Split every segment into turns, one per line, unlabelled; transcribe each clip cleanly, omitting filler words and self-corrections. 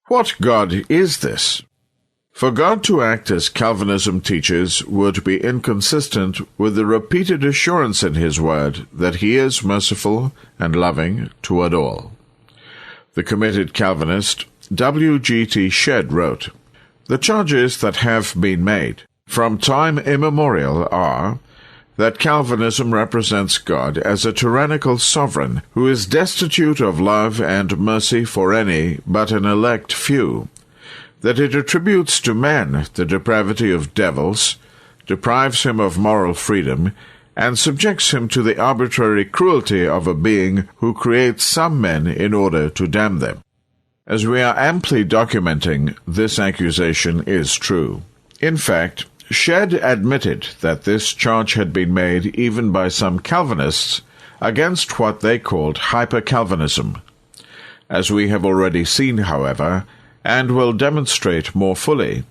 What God is this? For God to act as Calvinism teaches would be inconsistent with the repeated assurance in his word that he is merciful and loving toward all. The committed Calvinist W.G.T. Shedd wrote, "The charges that have been made from time immemorial are that Calvinism represents God as a tyrannical sovereign who is destitute of love and mercy for any but an elect few, that it attributes to man the depravity of devils, deprives him of moral freedom, and subjects him to the arbitrary cruelty of a being who creates some men in order to damn them." As we are amply documenting, this accusation is true. In fact, Shedd admitted that this charge had been made even by some Calvinists against what they called hyper-Calvinism. As we have already seen, however, and will demonstrate more fully,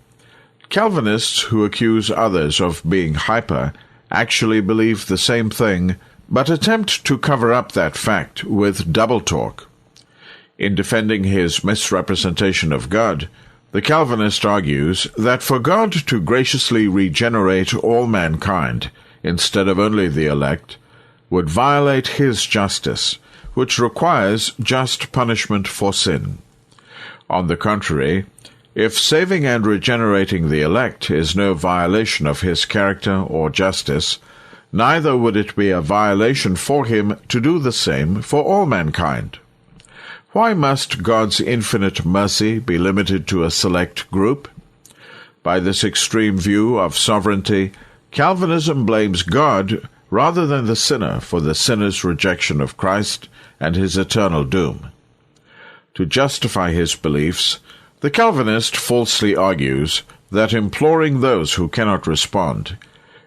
Calvinists who accuse others of being hyper actually believe the same thing, but attempt to cover up that fact with double talk. In defending his misrepresentation of God, the Calvinist argues that for God to graciously regenerate all mankind, instead of only the elect, would violate his justice, which requires just punishment for sin. On the contrary, if saving and regenerating the elect is no violation of his character or justice, neither would it be a violation for him to do the same for all mankind. Why must God's infinite mercy be limited to a select group? By this extreme view of sovereignty, Calvinism blames God rather than the sinner for the sinner's rejection of Christ and his eternal doom. To justify his beliefs, the Calvinist falsely argues that imploring those who cannot respond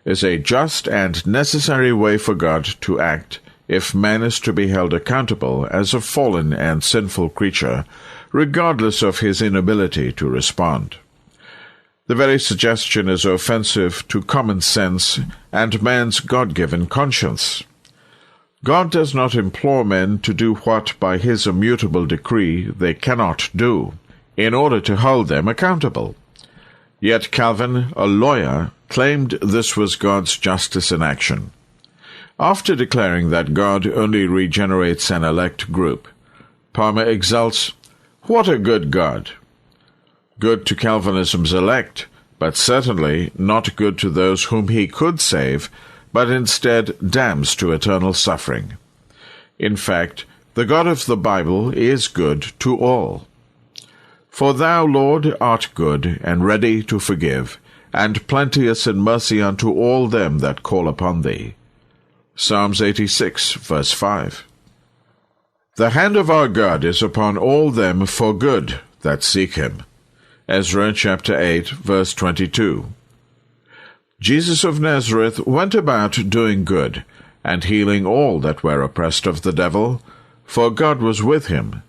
is a just and necessary way for God to act if man is to be held accountable as a fallen and sinful creature, regardless of his inability to respond. The very suggestion is offensive to common sense and man's God-given conscience. God does not implore men to do what by his immutable decree they cannot do, in order to hold them accountable. Yet Calvin, a lawyer, claimed this was God's justice in action. After declaring that God only regenerates an elect group, Palmer exults, "What a good God!" Good to Calvinism's elect, but certainly not good to those whom he could save, but instead damns to eternal suffering. In fact, the God of the Bible is good to all. "For thou, Lord, art good, and ready to forgive, and plenteous in mercy unto all them that call upon thee." Psalms 86, verse 5. "The hand of our God is upon all them for good that seek him." Ezra chapter 8, verse 22. Jesus of Nazareth went about doing good, and healing all that were oppressed of the devil, for God was with him.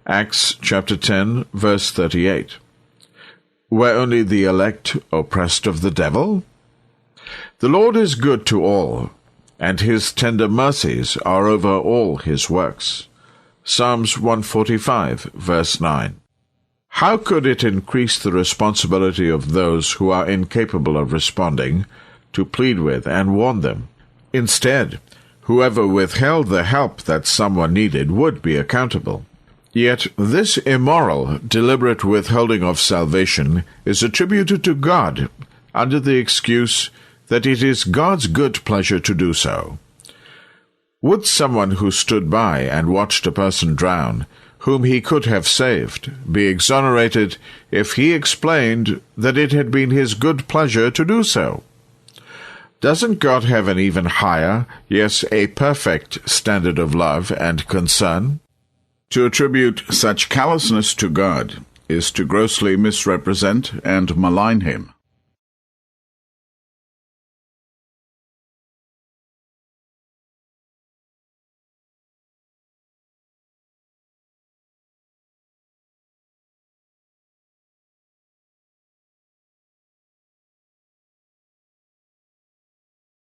Acts chapter 10, verse 38. Were only the elect oppressed of the devil? The Lord is good to all, and his tender mercies are over all his works. Psalms 145, verse 9. How could it increase the responsibility of those who are incapable of responding to plead with and warn them? Instead, whoever withheld the help that someone needed would be accountable. Yet this immoral, deliberate withholding of salvation is attributed to God under the excuse that it is God's good pleasure to do so. Would someone who stood by and watched a person drown, whom he could have saved, be exonerated if he explained that it had been his good pleasure to do so? Doesn't God have an even higher, yes, a perfect standard of love and concern? To attribute such callousness to God is to grossly misrepresent and malign him.